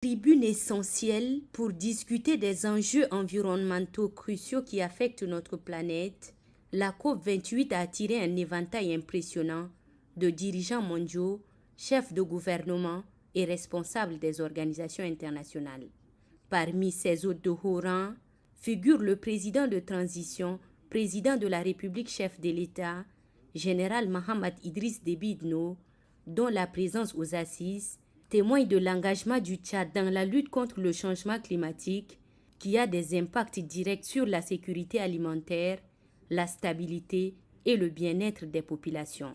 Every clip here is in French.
Tribune essentielle pour discuter des enjeux environnementaux cruciaux qui affectent notre planète, la COP28 a attiré un éventail impressionnant de dirigeants mondiaux, chefs de gouvernement et responsables des organisations internationales. Parmi ces hôtes de haut rang figure le président de transition, président de la République, chef de l'État, général Mahamat Idriss Déby Itno, dont la présence aux assises témoigne de l'engagement du Tchad dans la lutte contre le changement climatique qui a des impacts directs sur la sécurité alimentaire, la stabilité et le bien-être des populations.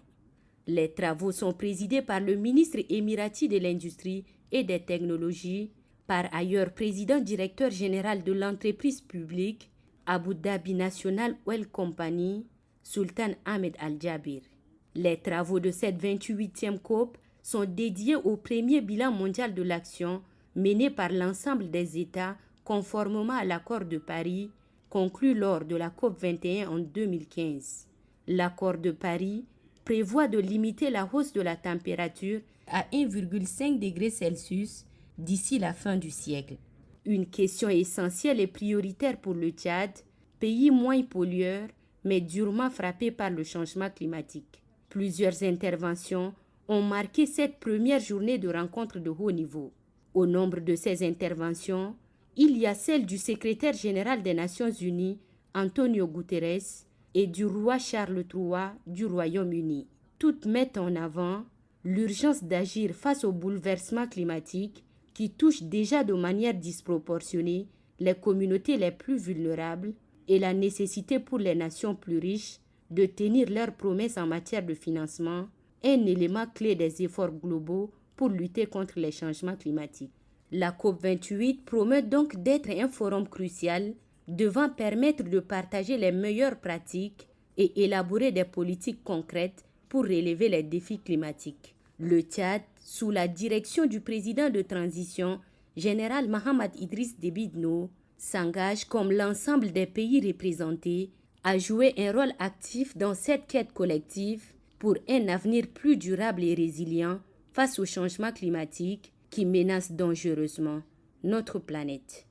Les travaux sont présidés par le ministre émirati de l'Industrie et des Technologies, par ailleurs président directeur général de l'entreprise publique Abu Dhabi National Oil Company, Sultan Ahmed Al-Jabir. Les travaux de cette 28e COP sont dédiés au premier bilan mondial de l'action mené par l'ensemble des États conformément à l'accord de Paris conclu lors de la COP 21 en 2015. L'accord de Paris prévoit de limiter la hausse de la température à 1,5 degré Celsius d'ici la fin du siècle. Une question essentielle et prioritaire pour le Tchad, pays moins pollueur mais durement frappé par le changement climatique. Plusieurs interventions ont marqué cette première journée de rencontre de haut niveau. Au nombre de ces interventions, il y a celle du secrétaire général des Nations Unies, Antonio Guterres, et du roi Charles III du Royaume-Uni. Toutes mettent en avant l'urgence d'agir face aux bouleversements climatiques qui touchent déjà de manière disproportionnée les communautés les plus vulnérables et la nécessité pour les nations plus riches de tenir leurs promesses en matière de financement, un élément clé des efforts globaux pour lutter contre les changements climatiques. La COP28 promet donc d'être un forum crucial devant permettre de partager les meilleures pratiques et élaborer des politiques concrètes pour relever les défis climatiques. Le Tchad, sous la direction du président de transition, général Mahamat Idriss Déby Itno, s'engage comme l'ensemble des pays représentés à jouer un rôle actif dans cette quête collective pour un avenir plus durable et résilient face au changement climatique qui menace dangereusement notre planète.